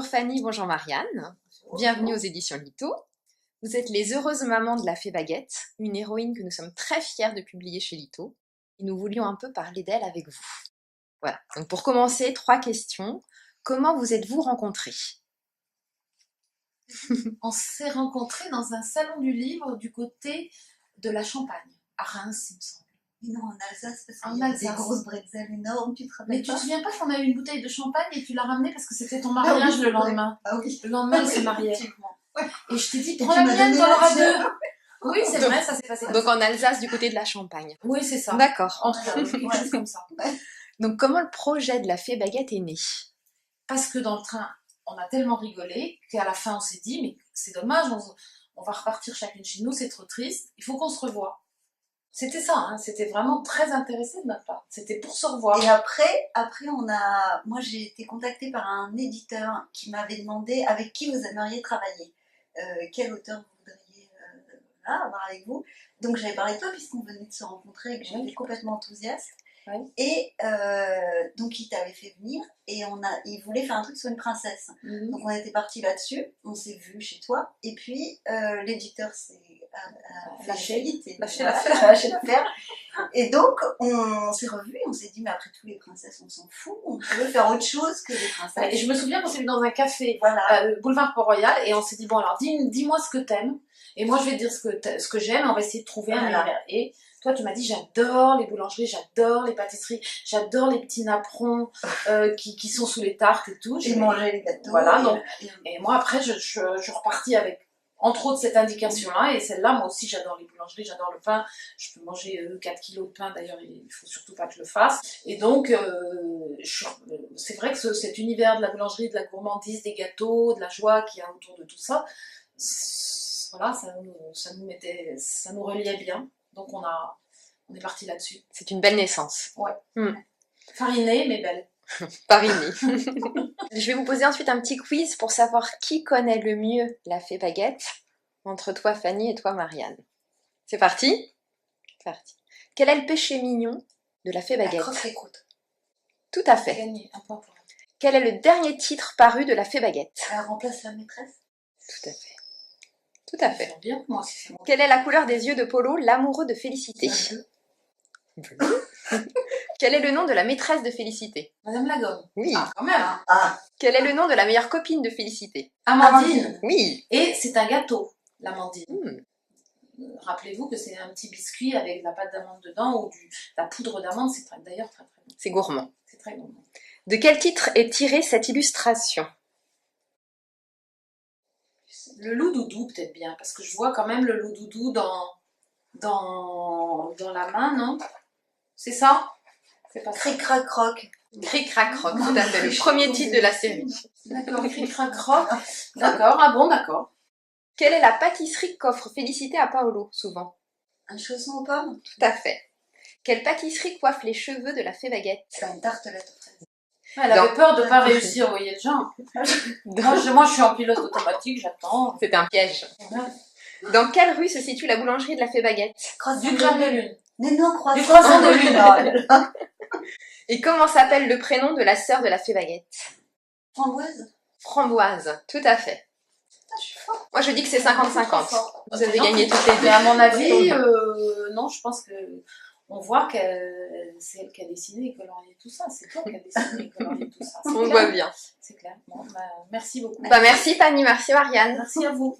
Fanny, bonjour Marianne. Bienvenue aux éditions Lito. Vous êtes les heureuses mamans de la Fée Baguette, une héroïne que nous sommes très fiers de publier chez Lito. Et nous voulions un peu parler d'elle avec vous. Voilà, donc pour commencer, 3 questions. Comment vous êtes-vous rencontrés? On s'est rencontrés dans un salon du livre du côté de la Champagne, à Reims, il me semble. Mais non, en Alsace, parce En qu'il y avait des Alsace. grosses bretzels énormes, tu te Mais rappelles tu te pas? souviens pas qu'on a eu une bouteille de champagne et tu l'as ramenée parce que c'était ton mariage oui, le lendemain. Ah oui. Le lendemain, elle se mariait. Effectivement. Et je t'ai dit, Et prends tu la m'as mienne, donné t'en la auras tienne. 2. Oui, c'est vrai, ça s'est passé comme Donc ça. en Alsace, du côté de la Champagne. Oui, c'est ça. D'accord. Entre quelque chose comme ça. Donc comment le projet de la Fée Baguette est né? Parce que dans le train, on a tellement rigolé qu'à la fin, on s'est dit, mais c'est dommage, on va repartir chacune chez nous, c'est trop triste, il faut qu'on se revoie. C'était ça, hein, c'était vraiment très intéressé de notre part. C'était pour se revoir. Et après, moi j'ai été contactée par un éditeur qui m'avait demandé avec qui vous aimeriez travailler. Quel auteur vous voudriez avoir avec vous. Donc j'avais parlé de toi puisqu'on venait de se rencontrer et que j'étais complètement enthousiaste. Ouais. Et donc il t'avait fait venir et il voulait faire un truc sur une princesse. Donc on était partis là-dessus, on s'est vu chez toi et puis l'éditeur s'est lâché l'affaire. Et donc on s'est revus, on s'est dit mais après tout les princesses on s'en fout, on peut faire autre chose que les princesses. Et je me souviens qu'on s'est vu dans un café, Voilà. boulevard Port-Royal, et on s'est dit bon alors dis-moi ce que t'aimes et moi je vais te dire ce que j'aime, on va essayer de trouver un univers. Et toi tu m'as dit j'adore les boulangeries, j'adore les pâtisseries, j'adore les petits napperons qui sont sous les tartes et tout. J'ai mangé les gâteaux. Voilà, donc, et moi après je suis repartie avec entre autres cette indication-là, et celle-là, moi aussi j'adore les boulangeries, j'adore le pain, je peux manger 4 kilos de pain d'ailleurs, il faut surtout pas que je le fasse. Et donc, c'est vrai que cet univers de la boulangerie, de la gourmandise, des gâteaux, de la joie qu'il y a autour de tout ça, voilà, ça nous reliait bien, donc on est parti là-dessus. C'est une belle naissance. Ouais. Farinée, mais belle. Paris-Né. Je vais vous poser ensuite un petit quiz pour savoir qui connaît le mieux la Fée Baguette entre toi Fanny et toi Marianne. C'est parti? Parti. Quel est le péché mignon de la Fée Baguette? La croque écoute. Tout à fait. Gagné, un point pour elle. Quel est le dernier titre paru de la Fée Baguette? Elle remplace la maîtresse. Tout à fait. Tout à fait. C'est bien, moi aussi c'est bon. Quelle est la couleur des yeux de Polo, l'amoureux de Félicité? Bleu. Quel est le nom de la maîtresse de Félicité? Madame Lagomme. Oui. Ah, quand même. Quel est le nom de la meilleure copine de Félicité? Amandine. Oui. Et c'est un gâteau, l'amandine. Rappelez-vous que c'est un petit biscuit avec de la pâte d'amande dedans ou de la poudre d'amande, c'est d'ailleurs très très bon. C'est gourmand. C'est très gourmand. De quel titre est tirée cette illustration? Le loup doudou peut-être bien, parce que je vois quand même le loup doudou dans la main, non? C'est ça? C'est pas ça. Cric-crac-croc. Cric-crac-croc, tout à fait. Le premier titre de la série. D'accord, cric-crac-croc. D'accord, ah bon, d'accord. Quelle est la pâtisserie qu'offre Félicité à Paolo, souvent? Un chausson aux pommes. Tout à fait. Quelle pâtisserie coiffe les cheveux de la Fée Baguette? Une tartelette aux fraises. Elle avait peur de ne pas réussir, vous voyez le genre. Moi, je suis en pilote automatique, j'attends. C'est un piège. Dans quelle rue se situe la boulangerie de la Fée Baguette? Du crème de lune. Mais non, Du croissant de lune. Et comment s'appelle le prénom de la sœur de la Fée Baguette? Framboise. Framboise, tout à fait. Je suis forte. Moi je dis que c'est 50-50. Vous avez gagné toutes les deux. Mais à mon avis, non, je pense que on voit que c'est elle qui a dessiné et colorié tout ça. C'est toi qui a dessiné et colorié tout ça. On le voit bien. C'est clair. Bon, merci beaucoup. Merci Fanny, merci Marianne. Merci à vous.